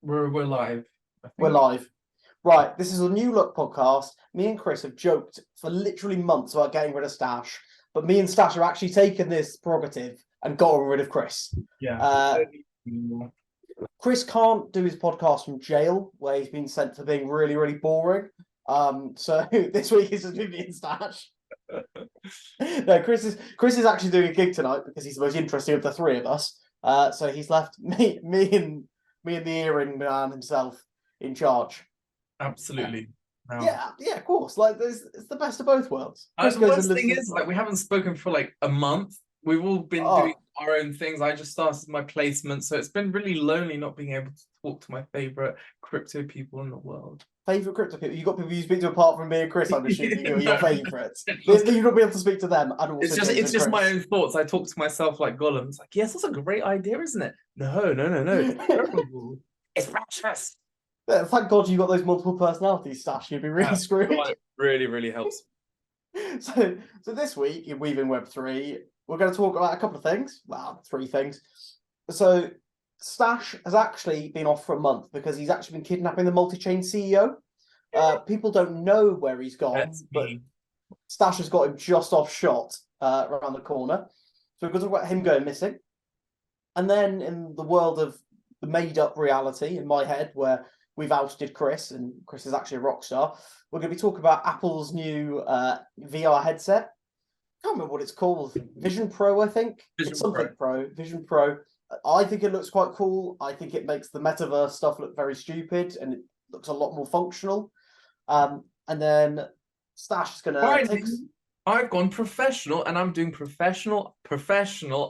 We're live, I We're think. live. Right, this is a new look podcast. Me and Chris have joked for literally months about getting rid of Stash, but me and Stash have actually taken this prerogative and gotten rid of Chris. Yeah. Uh, Chris can't do his podcast from jail, where he's been sent for being really, really boring. So this week is just me and Stash. No, Chris is actually doing a gig tonight because he's the most interesting of the three of us. So he's left me and the earring man himself in charge. Absolutely. Now, Yeah, of course. Like, it's the best of both worlds. Chris the goes and worst lives. thing is, like, we haven't spoken for like a month. We've all been doing Oh, our own things. I just started my placement, so it's been really lonely not being able to talk to my favorite crypto people in the world. favorite crypto people. You got people you speak to apart from me and Chris. I'm assuming who are your No, favorites. You'd not be able to speak to them, and it's also just James it's and just my Chris. own thoughts. I talk to myself like Gollum. It's like, yes, that's a great idea, isn't it? No, no, no, no. It's terrible. It's breakfast. Thank God you got those multiple personalities, Stash. You'd be really screwed. It really, really helps. So this week in Weaving Web3, we're going to talk about a couple of things. Well, three things. So Stash has actually been off for a month because he's actually been kidnapping the multi-chain CEO. People don't know where he's gone, That's but me. Stash has got him just off shot around the corner. So we're going to talk about him going missing. And then in the world of the made-up reality in my head, where we've ousted Chris, and Chris is actually a rock star, we're going to be talking about Apple's new VR headset. I can't remember what it's called. Vision Pro, I think. Vision It's something Pro. Vision Pro. I think it looks quite cool. I think it makes the metaverse stuff look very stupid, and it looks a lot more functional. And then Stash is going to take us. Finally, I've gone professional and I'm doing professional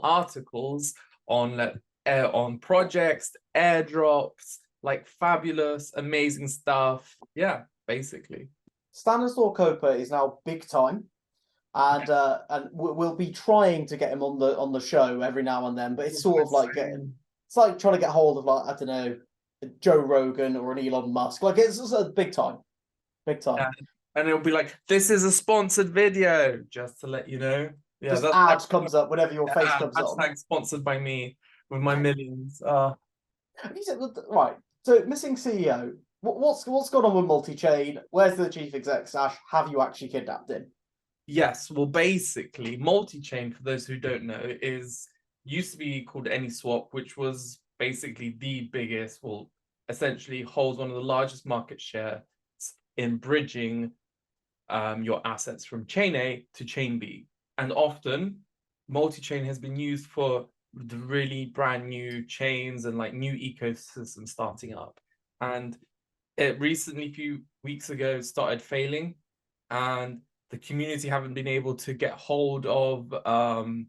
articles on projects, airdrops, like fabulous, amazing stuff. Yeah, basically. Stanislaw Copa is now big time, and we'll be trying to get him on the show every now and then. But it's sort of like it's like trying to get hold of, like, I don't know, Joe Rogan or an Elon Musk. Like, it's just a big time, big time. Yeah. And it'll be like, this is a sponsored video, just to let you know. Yeah, Just that's ads comes up whenever your face like, comes on. hashtag sponsored by me with my millions. He said, right. So missing CEO. What's gone on with multi-chain? Where's the chief exec, Stash? Have you actually kidnapped him? Yes, well, basically, multi-chain, for those who don't know, is used to be called AnySwap, which was basically the biggest, well, essentially holds one of the largest market share in bridging your assets from chain A to chain B. And often, multi-chain has been used for the really brand new chains and like new ecosystems starting up. And it recently, a few weeks ago, started failing, and the community haven't been able to get hold of the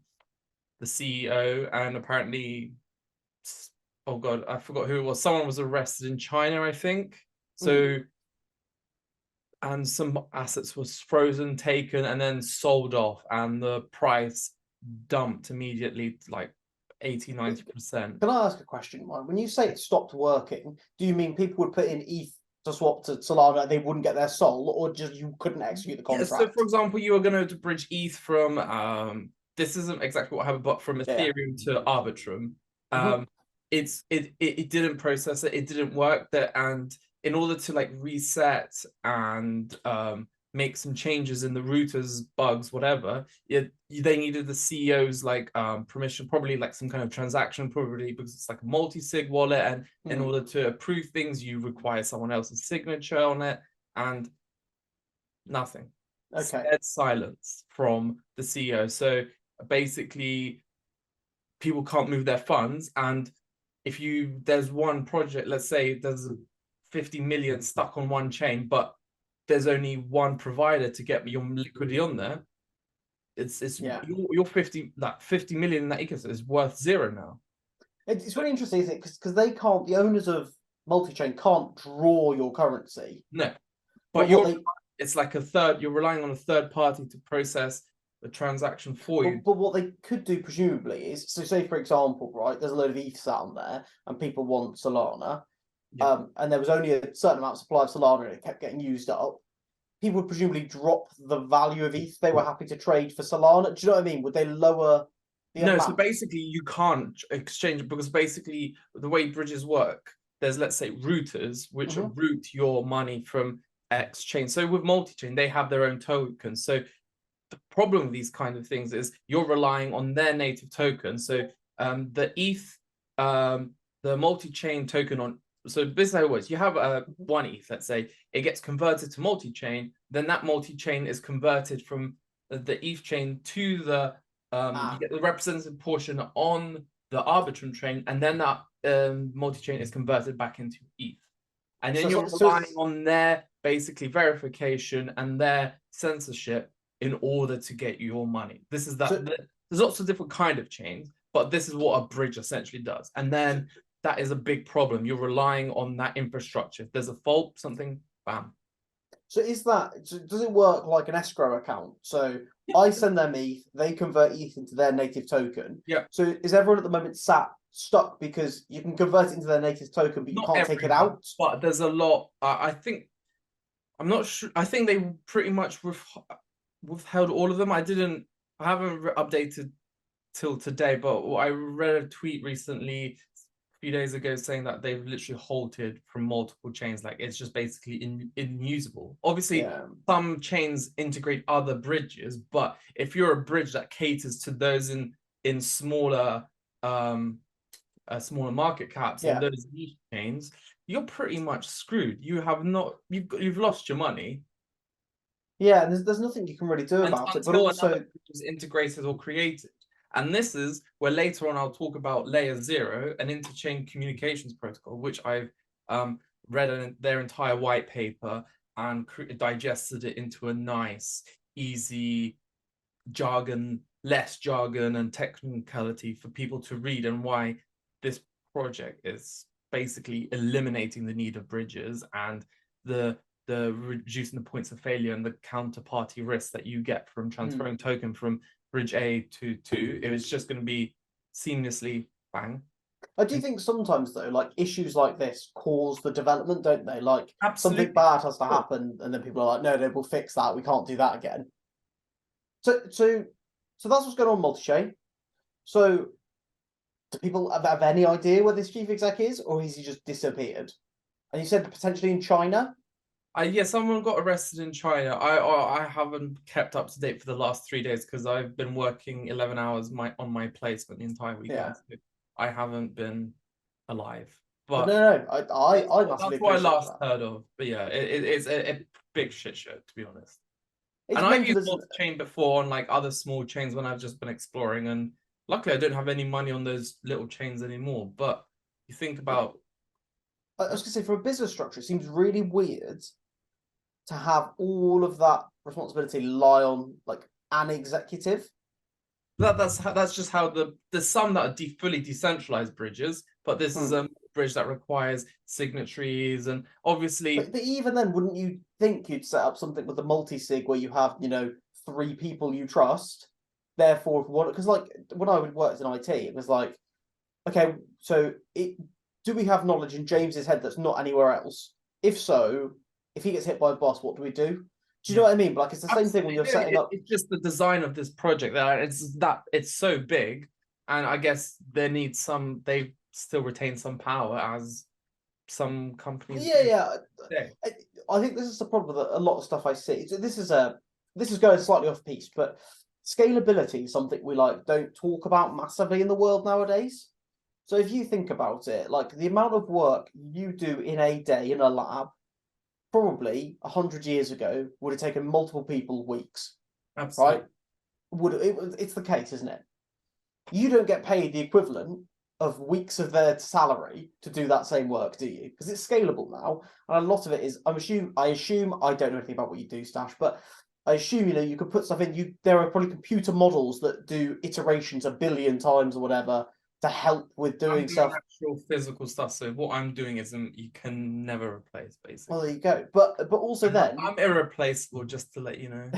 CEO, and apparently, oh god, I forgot who it was. Someone was arrested in China, I think. So, and some assets was frozen, taken, and then sold off, and the price dumped immediately, like 80-90%. Can I ask a question? When you say it stopped working, do you mean people would put in ETH to swap to Solana and they wouldn't get their SOL, or just you couldn't execute the Yeah, contract? so for example, you were going to bridge ETH from this isn't exactly what happened, but from Ethereum to Arbitrum. Mhm. It didn't process it, it didn't work there, and in order to like reset and make some changes in the routers, bugs, whatever, they needed the CEO's like permission, probably like some kind of transaction, probably because it's like a multi-sig wallet, and in order to approve things, you require someone else's signature on it, and nothing. Okay. Dead silence from the CEO. So basically, people can't move their funds. And if there's one project, let's say there's 50 million stuck on one chain, but there's only one provider to get your liquidity on there. Your 50 million in that ecosystem is worth zero now. It's really interesting, isn't it? Because they can't, the owners of multi-chain can't draw your currency. No, But but it's like you're relying on a third party to process the transaction for you. But what they could do, presumably, is, so say, for example, right, there's a load of ETH sat on there and people want Solana, and there was only a certain amount of supply of Solana and it kept getting used up. People would presumably drop the value of ETH they were happy to trade for Solana. Do you know what I mean? Would they lower the amount? So basically you can't exchange, because basically the way bridges work there's, let's say, routers which Mhm. route your money from X chain. So with multi-chain, they have their own tokens. So the problem with these kind of things is you're relying on their native token. So the ETH, the multi-chain token on, so this is how it works. You have one ETH, let's say, it gets converted to multi-chain, then that multi-chain is converted from the ETH chain to the, you get the representative portion on the Arbitrum chain, and then that multi-chain is converted back into ETH. And then you're relying on their basically verification and their censorship in order to get your money. This is that. There's lots of different kind of chains, but this is what a bridge essentially does. And then that is a big problem. You're relying on that infrastructure. If there's a fault, something, bam. So does it work like an escrow account? So I send them ETH, they convert ETH into their native token. Yeah. So is everyone at the moment stuck because you can convert it into their native token, but you can't take it out? But there's a lot. I think, I'm not sure. I think they pretty much withheld all of them. I haven't updated till today, but I read a tweet recently, a few days ago, saying that they've literally halted from multiple chains. Like, it's just basically unusable. Obviously, some chains integrate other bridges, but if you're a bridge that caters to those in smaller smaller market caps and those niche chains, you're pretty much screwed. You've lost your money. Yeah, and there's nothing you can really do about it. But also, it was integrated or created. And this is where later on I'll talk about LayerZero, an interchain communications protocol, which I've read their entire white paper and digested it into a nice, easy less jargon and technicality for people to read, and why this project is basically eliminating the need of bridges and the reducing the points of failure and the counterparty risk that you get from transferring token from bridge A to 2. It was just going to be seamlessly bang. I do think sometimes, though, like, issues like this cause the development, don't they? Like, Absolutely. something bad has to happen, and then people are like, no, we'll fix that. We can't do that again. So that's what's going on multi-chain. So do people have any idea where this chief exec is, or has he just disappeared? And you said potentially in China? Yeah, someone got arrested in China. I haven't kept up to date for the last 3 days because I've been working 11 hours on my placement the entire weekend. So I haven't been alive. But no, I that's what I last heard of. But yeah, it's a big shit show, to be honest. And I've used multi-chain before on like other small chains when I've just been exploring, and luckily I don't have any money on those little chains anymore. But you think about, I was gonna say, for a business structure, it seems really weird to have all of that responsibility lie on like an executive. That's just how there's some that are fully decentralized bridges, but this is a bridge that requires signatories, and obviously. But even then, wouldn't you think you'd set up something with a multi-sig where you have 3 people you trust? Therefore, because like when I worked in IT, it was like, okay, so do we have knowledge in James's head that's not anywhere else? If so, if he gets hit by a bus, what do we do? Do you know what I mean? Like, it's the same thing when you're setting up. It's just the design of this project that it's so big, and I guess they still retain some power as some companies. Yeah. I think this is the problem with a lot of stuff I see. This is going slightly off piece, but scalability is something we don't talk about massively in the world nowadays. So if you think about it, like the amount of work you do in a day in a lab, probably 100 years ago would have taken multiple people weeks. Absolutely. Right? It's the case, isn't it? You don't get paid the equivalent of weeks of their salary to do that same work, do you? Because it's scalable now, and a lot of it is. I assume I don't know anything about what you do, Stash, but I assume you could put stuff in. There are probably computer models that do iterations 1 billion times or whatever to help with doing stuff. Actual physical stuff. So what I'm doing isn't, you can never replace, basically. Well, there you go. But also then I'm irreplaceable, just to let you know.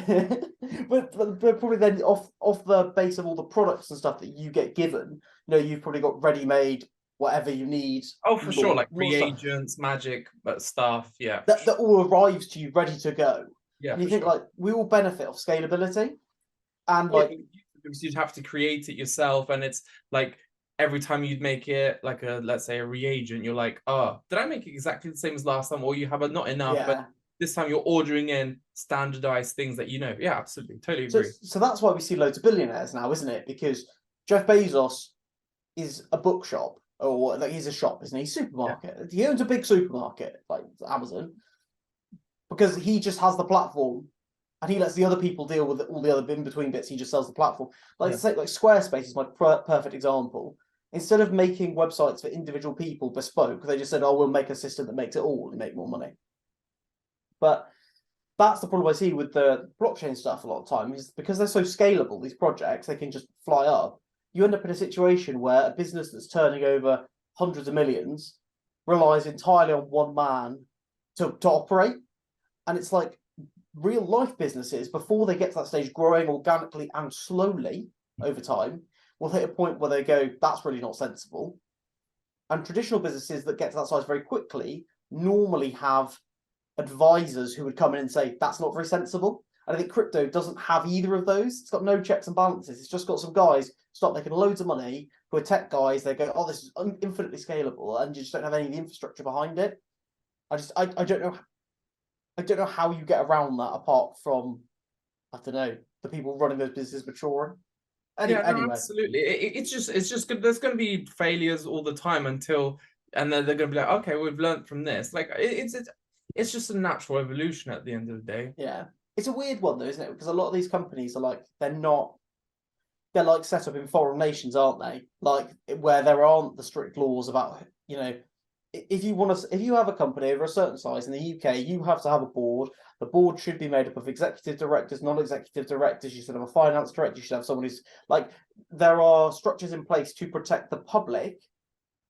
but probably then off the base of all the products and stuff that you get given, you've probably got ready-made whatever you need. Oh, for sure, like reagents, magic, stuff. Yeah, that all arrives to you ready to go. Yeah, and you think like we all benefit off scalability, and like because you'd have to create it yourself, and it's like every time you'd make it like a, let's say, a reagent, you're like, oh, did I make it exactly the same as last time? Or you have a not enough, but Yeah. this time you're ordering in standardized things that you know. Yeah, absolutely. Totally So, agree. so that's why we see loads of billionaires now, isn't it? Because Jeff Bezos is a bookshop, or like he's a shop, isn't he? Supermarket. Yeah. He owns a big supermarket like Amazon, because he just has the platform, and he lets the other people deal with all the other in between bits. He just sells the platform. Like say, like Squarespace is my perfect example. Instead of making websites for individual people bespoke, they just said, "Oh, we'll make a system that makes it all and make more money." But that's the problem I see with the blockchain stuff a lot of time, is because they're so scalable, these projects, they can just fly up. You end up in a situation where a business that's turning over hundreds of millions relies entirely on one man to operate. And it's like real life businesses, before they get to that stage, growing organically and slowly over time, will hit a point where they go, that's really not sensible. And traditional businesses that get to that size very quickly normally have advisors who would come in and say, that's not very sensible. And I think crypto doesn't have either of those. It's got no checks and balances. It's just got some guys start making loads of money who are tech guys. They go, oh, this is infinitely scalable, and you just don't have any of the infrastructure behind it. I don't know. I don't know how you get around that apart from, I don't know, the people running those businesses maturing. Yeah, no, Anyway. absolutely. It's just good. There's going to be failures all the time until, and then they're going to be like, okay, we've learned from this. Like it's just a natural evolution at the end of the day. Yeah. It's a weird one though, isn't it? Because a lot of these companies are like, they're like set up in foreign nations, aren't they? Like where there aren't the strict laws about, you know, if you have a company over a certain size in the UK, you have to have a board. The board should be made up of executive directors, non-executive directors. You should have a finance director. You should have someone who's like, there are structures in place to protect the public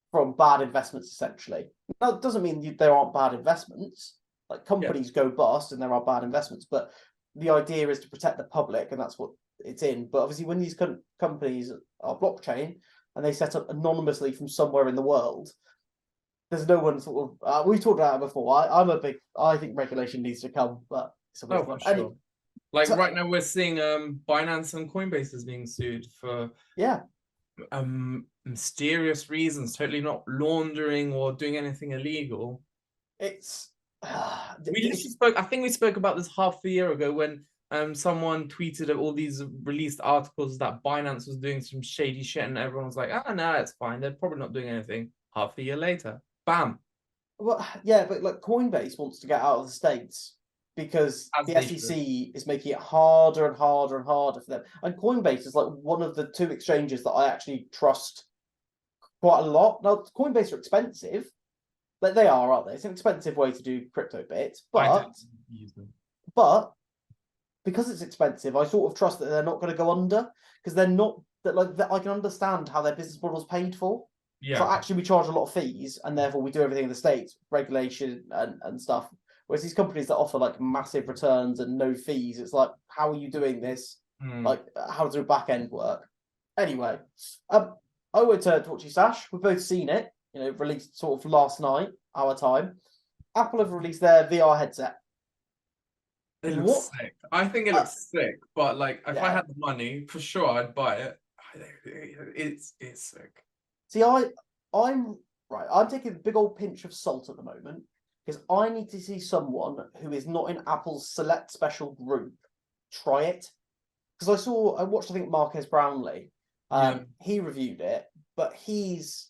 from bad investments, essentially. Now, it doesn't mean there aren't bad investments. Like companies go bust and there are bad investments, but the idea is to protect the public, and that's what it's in. But obviously, when these companies are blockchain and they set up anonymously from somewhere in the world, there's no one sort of. We've talked about it before. I think regulation needs to come, but it's a weird Oh, one. for sure. Like So, right now, we're seeing Binance and Coinbase is being sued for yeah, mysterious reasons, totally not laundering or doing anything illegal. it's. We literally spoke. I think we spoke about this half a year ago when someone tweeted all these released articles that Binance was doing some shady shit, and everyone was like, "Ah, no, it's fine. They're probably not doing anything." Half a year later, bam. Well, yeah, but like Coinbase wants to get out of the States because As the they SEC should. is making it harder and harder and harder for them. And Coinbase is like one of the two exchanges that I actually trust quite a lot. Now, Coinbase are expensive. Like they are, aren't they? It's an expensive way to do crypto bits, I don't use them. but because it's expensive, I sort of trust that they're not going to go under, because they're not that like that I can understand how their business model is paid for. So Yeah, actually, we charge a lot of fees, and therefore we do everything in the States, regulation and stuff. Whereas these companies that offer like massive returns and no fees, it's like, how are you doing this? Like, how does your back end work? Anyway, I would talk to you, Sash. We've both seen it. You know, released sort of last night, our time. Apple have released their VR headset. it What? looks sick. I think it looks sick, but like if I Yeah. had the money, for sure I'd buy it. It's sick. See, I'm right. I'm taking a big old pinch of salt at the moment because I need to see someone who is not in Apple's select special group try it. Because I watched, I think Marques Brownlee. He reviewed it, but he's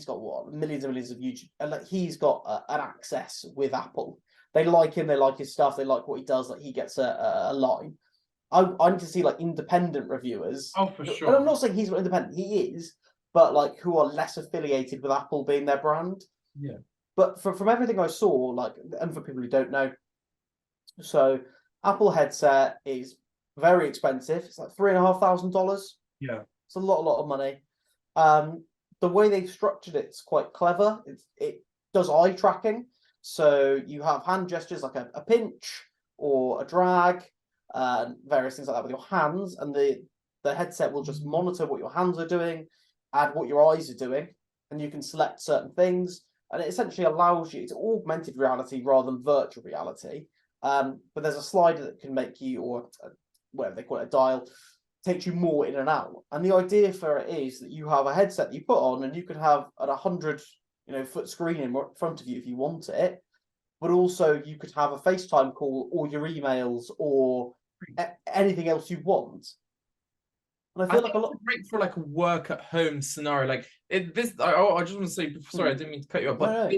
got what, millions and millions of YouTube, and like he's got an access with Apple. They like him, they like his stuff, they like what he does. Like he gets a line. I need to see like independent reviewers. Oh, for And sure. I'm not saying he's not independent, he is, but like who are less affiliated with Apple being their brand. Yeah. But from everything I saw, like, and for people who don't know, so Apple headset is very expensive. It's like $3,500. Yeah. It's a lot of money. The way they've structured it's quite clever. It does eye tracking, so you have hand gestures like a pinch or a drag, various things like that with your hands, and the headset will just monitor what your hands are doing and what your eyes are doing, and you can select certain things, and it essentially allows you, it's augmented reality rather than virtual reality. But there's a slider that can make you, or whatever they call it, a dial, takes you more in and out. And the idea for it is that you have a headset that you put on, and you could have a 100 foot screen in front of you if you want it, but also you could have a FaceTime call or your emails or anything else you want. And I feel like a lot great for like a work at home scenario. Like I just want to say, sorry, I didn't mean to cut you off, but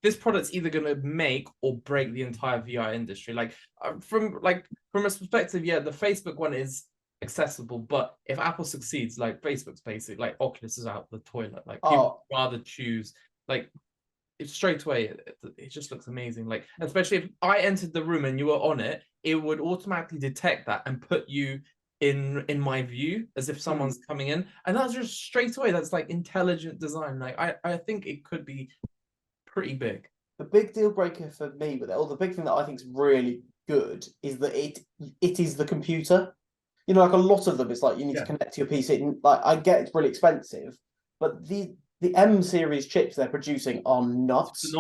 this product's either going to make or break the entire VR industry. Like from a perspective, yeah, the Facebook one is accessible, but if Apple succeeds, like Facebook's basic, like Oculus is out the toilet. Like people rather choose like it straight away. It just looks amazing. Like especially if I entered the room and you were on it, it would automatically detect that and put you in my view as if someone's coming in, and that's just straight away. That's like intelligent design. Like I think it could be pretty big. The big deal breaker for me with it, or the big thing that I think is really good, is that it is the computer. You know, like a lot of them, it's like you need to connect to your PC. And like I get it's really expensive, but the M series chips they're producing are nuts. It's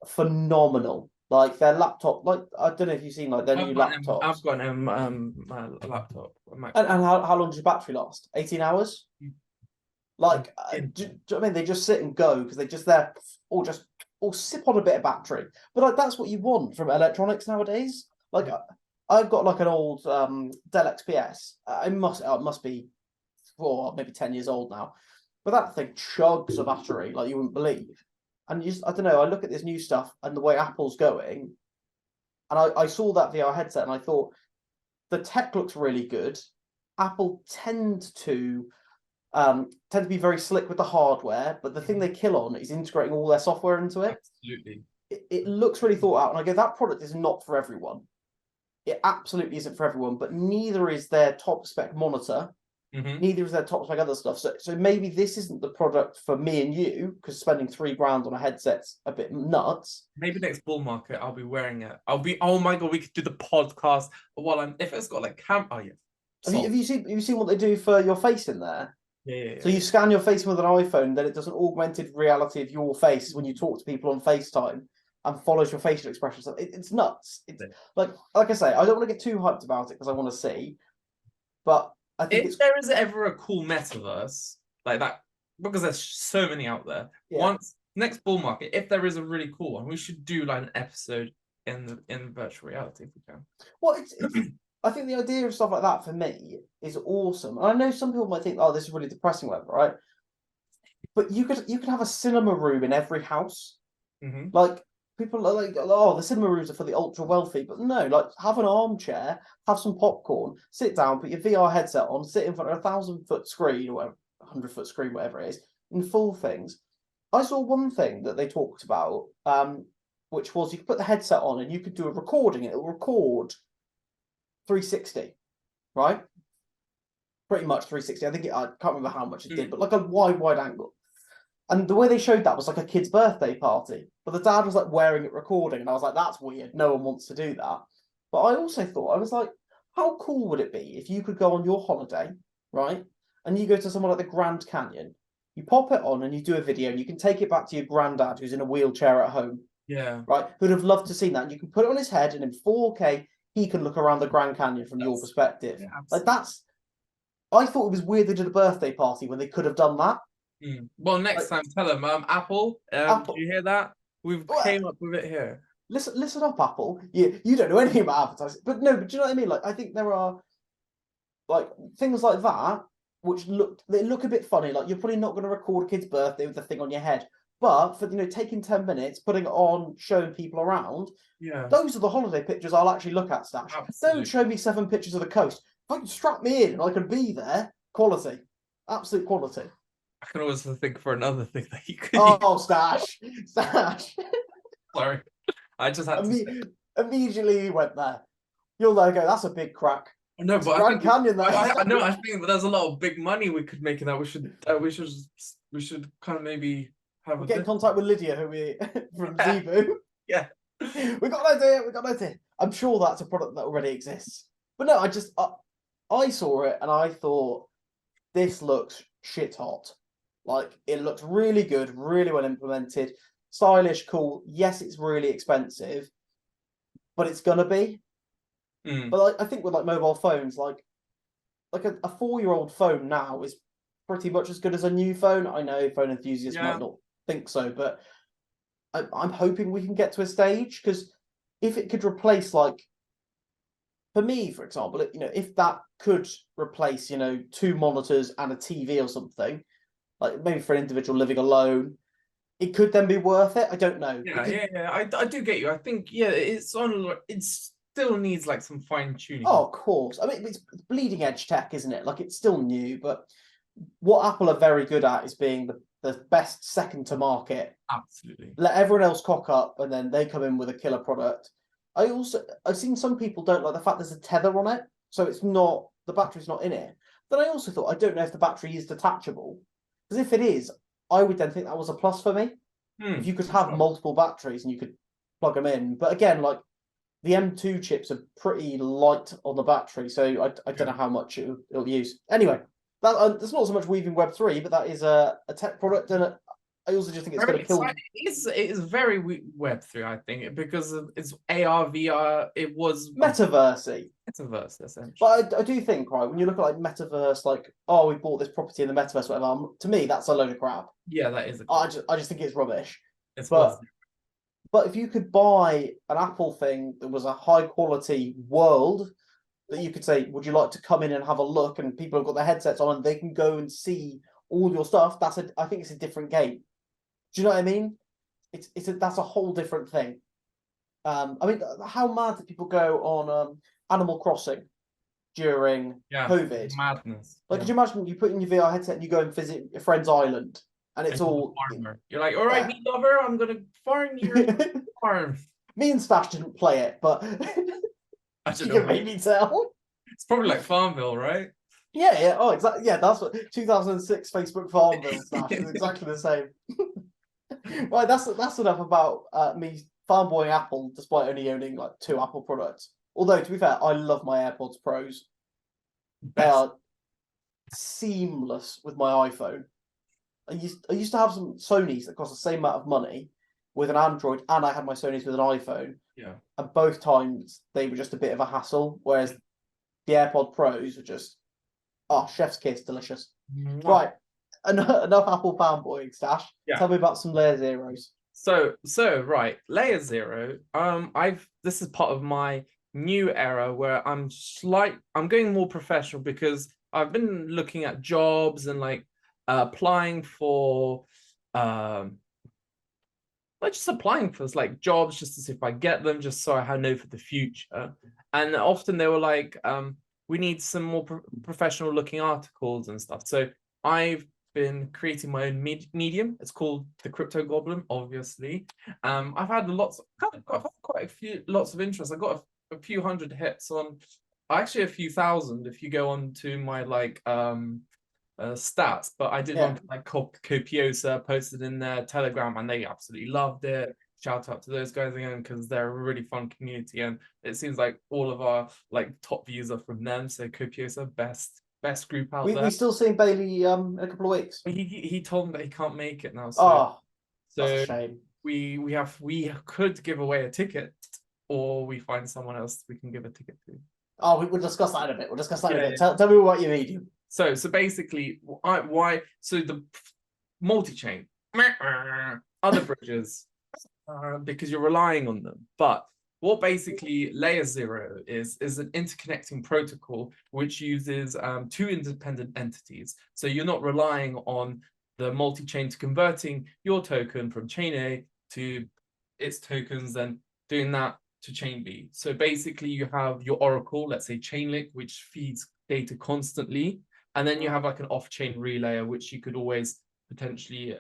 phenomenal. Like their laptop, like I don't know if you've seen like their new laptops. I've got an laptop. And how long does your battery last? 18 hours? Like, do you know what I mean? They just sit and go because they just there or sip on a bit of battery. But like that's what you want from electronics nowadays. Like I've got like an old Dell XPS. It must be maybe 10 years old now. But that thing chugs a battery like you wouldn't believe. And I don't know, I look at this new stuff and the way Apple's going, and I saw that VR headset and I thought, the tech looks really good. Apple tend to be very slick with the hardware, but the thing they kill on is integrating all their software into it. Absolutely. It looks really thought out, and I go, that product is not for everyone. It absolutely isn't for everyone, but neither is their top spec monitor. Neither is their top spec other stuff. So maybe this isn't the product for me and you, because spending $3,000 on a headset's a bit nuts. Maybe next bull market I'll be wearing it. Oh my god, we could do the podcast while if it's got like Oh yeah. Have you seen what they do for your face in there? Yeah. So you scan your face with an iPhone, then it does an augmented reality of your face when you talk to people on FaceTime and follows your facial expressions. It's nuts. It's like I say, I don't want to get too hyped about it because I want to see, but I think if there is ever a cool metaverse like that, because there's so many out there. Once next bull market, if there is a really cool one, we should do like an episode in virtual reality if we can. Well, it's I think the idea of stuff like that for me is awesome. And I know some people might think, oh, this is really depressing, whatever, right? But you could have a cinema room in every house. Like people are like, oh, the cinema rooms are for the ultra wealthy, but no, like have an armchair, have some popcorn, sit down, put your VR headset on, sit in front of a 1,000-foot screen or whatever, 100-foot screen, whatever it is, in full things. I saw one thing that they talked about, which was you could put the headset on and you could do a recording. It will record 360, right? Pretty much 360. I think I can't remember how much it did, but like a wide angle. And the way they showed that was like a kid's birthday party. But the dad was like wearing it recording. And I was like, that's weird. No one wants to do that. But I also thought, I was like, how cool would it be if you could go on your holiday, right? And you go to somewhere like the Grand Canyon. You pop it on and you do a video and you can take it back to your granddad who's in a wheelchair at home. Yeah. Right? Who'd have loved to see that. And you can put it on his head and in 4K, he can look around the Grand Canyon from your perspective. Yeah, like I thought it was weird they did a birthday party when they could have done that. Well, next time, tell them, Apple, Apple, did you hear that? We've came up with it here. Listen up, Apple. You don't know anything about advertising, but do you know what I mean? Like, I think there are like things like that which look a bit funny. Like, you're probably not going to record a kid's birthday with the thing on your head, but for taking 10 minutes, putting it on, showing people around. Yeah, those are the holiday pictures I'll actually look at. Stash. Absolutely. Don't show me 7 pictures of the coast. If I can strap me in and I can be there, quality, absolute quality. I can always think for another thing that you could. Oh, Stash. Sorry, I just had to immediately went there. You'll go. That's a big crack. No, that's but Grand Canyon. There. I think that there's a lot of big money we could make in that. We should kind of maybe have get in contact with Lydia, who we from Zebu. Yeah, we got an idea. I'm sure that's a product that already exists. But no, I saw it and I thought this looks shit hot. Like, it looks really good, really well implemented, stylish, cool. Yes, it's really expensive, but it's gonna be. But I think with like mobile phones, like like a 4-year-old phone now is pretty much as good as a new phone. I know phone enthusiasts might not think so, but I'm hoping we can get to a stage, because if it could replace, like, for me, for example, if that could replace, 2 monitors and a TV or something, like maybe for an individual living alone, it could then be worth it. I don't know. Yeah. I do get you. I think it's on. It still needs like some fine tuning. Oh, of course. I mean, it's bleeding edge tech, isn't it? Like, it's still new, but what Apple are very good at is being the best second to market. Absolutely. Let everyone else cock up, and then they come in with a killer product. I've seen some people don't like the fact there's a tether on it, so the battery's not in it. But I also thought, I don't know if the battery is detachable, because if it is, I would then think that was a plus for me. If you could have multiple batteries and you could plug them in. But again, like, the M2 chips are pretty light on the battery, so I don't know how much it'll use. Anyway, that's not so much weaving Web3, but that is a tech product, and I also just think it's going to kill. It is very Web3, I think, because it's AR, VR. It was Metaverse, essentially. But I do think, right, when you look at like metaverse, like, oh, we bought this property in the metaverse, whatever. To me, that's a load of crap. Yeah, that is. I just think it's rubbish. But if you could buy an Apple thing that was a high quality world, that you could say, would you like to come in and have a look? And people have got their headsets on and they can go and see all your stuff. I think it's a different game. Do you know what I mean? That's a whole different thing. I mean, how mad did people go on Animal Crossing during COVID? Madness. Like, could you imagine you put in your VR headset and you go and visit your friend's island, and it's all farmer. You're like, all right, meat lover, I'm gonna farm your farm. Me and Stash didn't play it, but you can maybe tell. It's probably like Farmville, right? Yeah. Oh, exactly. Yeah, that's what 2006 Facebook Farmville Stash is exactly the same. Right, that's enough about me fanboying Apple, despite only owning like 2 Apple products. Although, to be fair, I love my AirPods Pros. They are seamless with my iPhone. I used to have some Sonys that cost the same amount of money with an Android, and I had my Sonys with an iPhone. Yeah. And both times they were just a bit of a hassle, whereas the AirPod Pros were just, chef's kiss, delicious. Mwah. Right, enough Apple fanboying, Stash. Yeah. Tell me about some LayerZeros. So right, LayerZero. This is part of my new era where I'm going more professional, because I've been looking at jobs and like applying for just applying for like jobs just to see if I get them, just so I know for the future. And often they were like, we need some more professional looking articles and stuff. So I've been creating my own medium. It's called the Crypto Goblin, obviously. I've had lots of interest. I got a few hundred hits on, actually a few thousand if you go on to my like stats, but I did one like Copiosa, posted in their Telegram, and they absolutely loved it. Shout out to those guys again, because they're a really fun community, and it seems like all of our like top views are from them. So Copiosa, best group out there. We're still seeing Bailey in a couple of weeks. He told me that he can't make it now. So, that's a shame. We could give away a ticket, or we find someone else we can give a ticket to. Oh, we'll discuss that in a bit. Tell me what you medium. So basically, so the multi-chain, other bridges, because you're relying on them. But what basically LayerZero is an interconnecting protocol which uses 2 independent entities. So you're not relying on the multi-chain to converting your token from chain A to its tokens, and doing that to chain B. So basically you have your oracle, let's say Chainlink, which feeds data constantly. And then you have like an off-chain relayer, which you could always potentially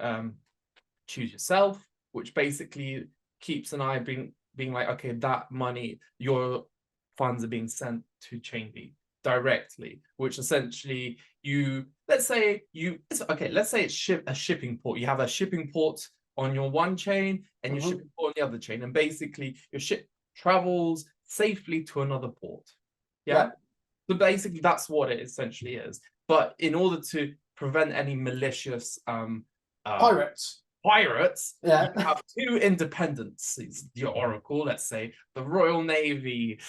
choose yourself, which basically keeps an eye being like, okay, that money, your funds are being sent to chain B directly, which essentially let's say it's a shipping port. You have a shipping port on your one chain and your shipping port on the other chain. And basically your ship travels safely to another port. Yeah. So basically that's what it essentially is. But in order to prevent any malicious pirates, you have 2 independencies. Your oracle, let's say the Royal Navy.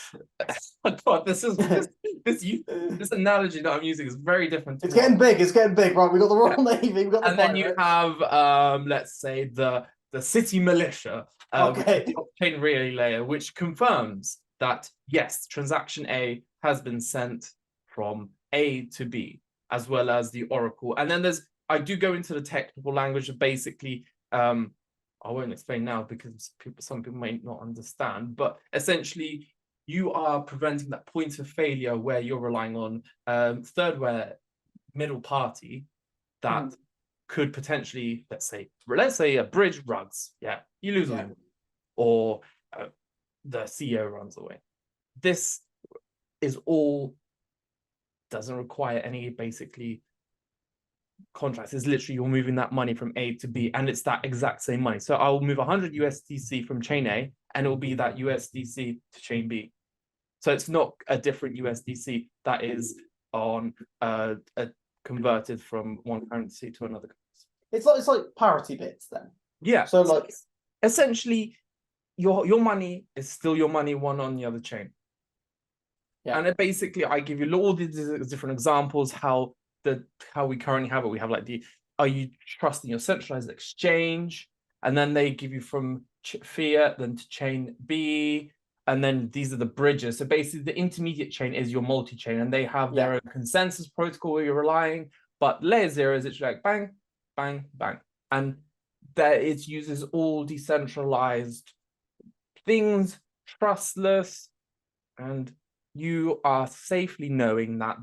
God, this is this analogy that I'm using is very different. It's getting big. It's getting big. Right, we got the Royal Navy. We got the and then you have let's say the city militia, which is the off-chain relay layer, which confirms that yes, transaction A has been sent from A to B, as well as the oracle. And then I do go into the technical language of basically, I won't explain now because some people may not understand, but essentially you are preventing that point of failure where you're relying on thirdware middle party that could potentially, let's say a bridge runs, you lose all your money, or the CEO runs away. This is all, doesn't require any basically contracts. It's literally you're moving that money from A to B, and it's that exact same money. So I will move 100 USDC from chain A, and it will be that USDC to chain B. So it's not a different USDC that is on converted from one currency to another currency. It's like parity bits then. Yeah. So like essentially your money is still your money, one on the other chain. Yeah. And basically I give you all these different examples how we currently have it. We have like are you trusting your centralized exchange? And then they give you from fiat then to chain B. And then these are the bridges. So basically the intermediate chain is your multi-chain, and they have their own consensus protocol where you're relying. But LayerZero is literally like bang, bang, bang. And that it uses all decentralized things, trustless, and you are safely knowing that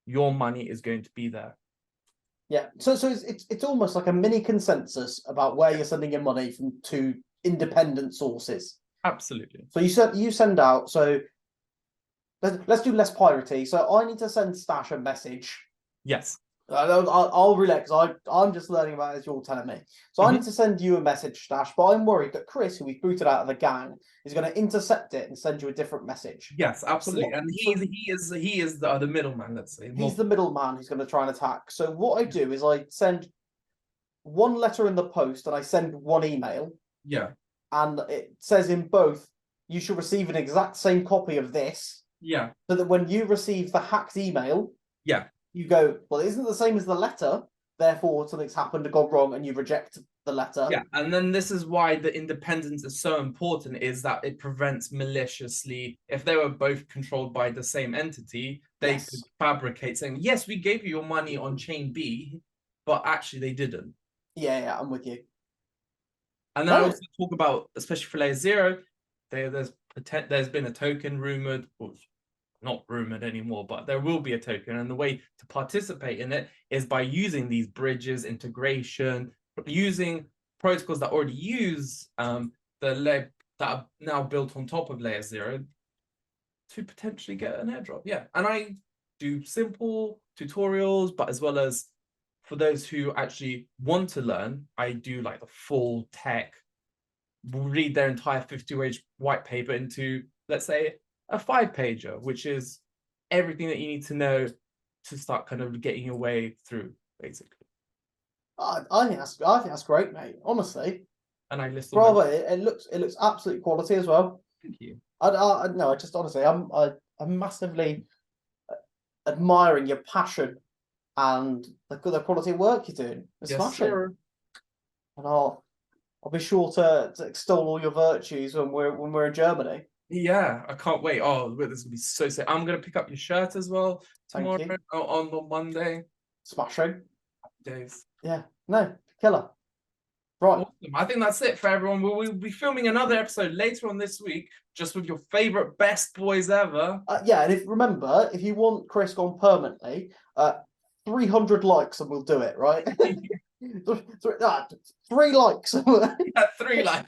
your money is going to be there. Yeah. So it's almost like a mini consensus about where you're sending your money from two independent sources. Absolutely. So you send out. So let's do less piratey. So I need to send Stash a message. Yes. I'll relay because I'm just learning about it as you're telling me. So I need to send you a message, Stash, but I'm worried that Chris, who we've booted out of the gang, is going to intercept it and send you a different message. Yes, absolutely. So and he is the middleman. Let's say he's the middleman who's going to try and attack. So what I do is I send one letter in the post and I send one email. Yeah. And it says in both, you should receive an exact same copy of this. Yeah. So that when you receive the hacked email, you go, well, it isn't the same as the letter. Therefore, something's happened and gone wrong, and you reject the letter. Yeah, and then this is why the independence is so important, is that it prevents maliciously, if they were both controlled by the same entity, they could fabricate saying, yes, we gave you your money on chain B, but actually they didn't. Yeah, I'm with you. And then I also talk about, especially for LayerZero, there's been a token rumored, well, not rumored anymore, but there will be a token, and the way to participate in it is by using these bridges, integration, using protocols that already use that are now built on top of LayerZero to potentially get an airdrop. Yeah, and I do simple tutorials, but as well as for those who actually want to learn, I do like the full tech, read their entire 50-page white paper into, let's say, a 5-pager, which is everything that you need to know to start kind of getting your way through, basically. I think that's great, mate. Honestly. And I list. Bravo! It looks absolute quality as well. Thank you. I just honestly, I'm massively admiring your passion and the quality of work you're doing. It's smashing. Sir. And I'll be sure to extol all your virtues when we're in Germany. Yeah, I can't wait. Oh, this is gonna be so sick. I'm gonna pick up your shirt as well tomorrow on the Monday. Smashing. Days. Yeah. No, killer. Right. Awesome. I think that's it for everyone. We'll be filming another episode later on this week, just with your favorite best boys ever. Yeah, and if you want Chris gone permanently, 300 likes and we'll do it, right? 3 likes. Yeah, 3 likes.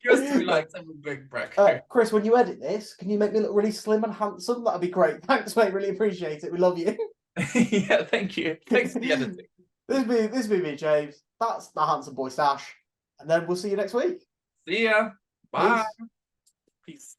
Give us 3 likes and we'll bring back. Chris, when you edit this, can you make me look really slim and handsome? That'd be great. Thanks, mate. Really appreciate it. We love you. Yeah, thank you. Thanks for the editing. This has been me, James. That's the handsome boy Stash. And then we'll see you next week. See ya. Bye. Peace.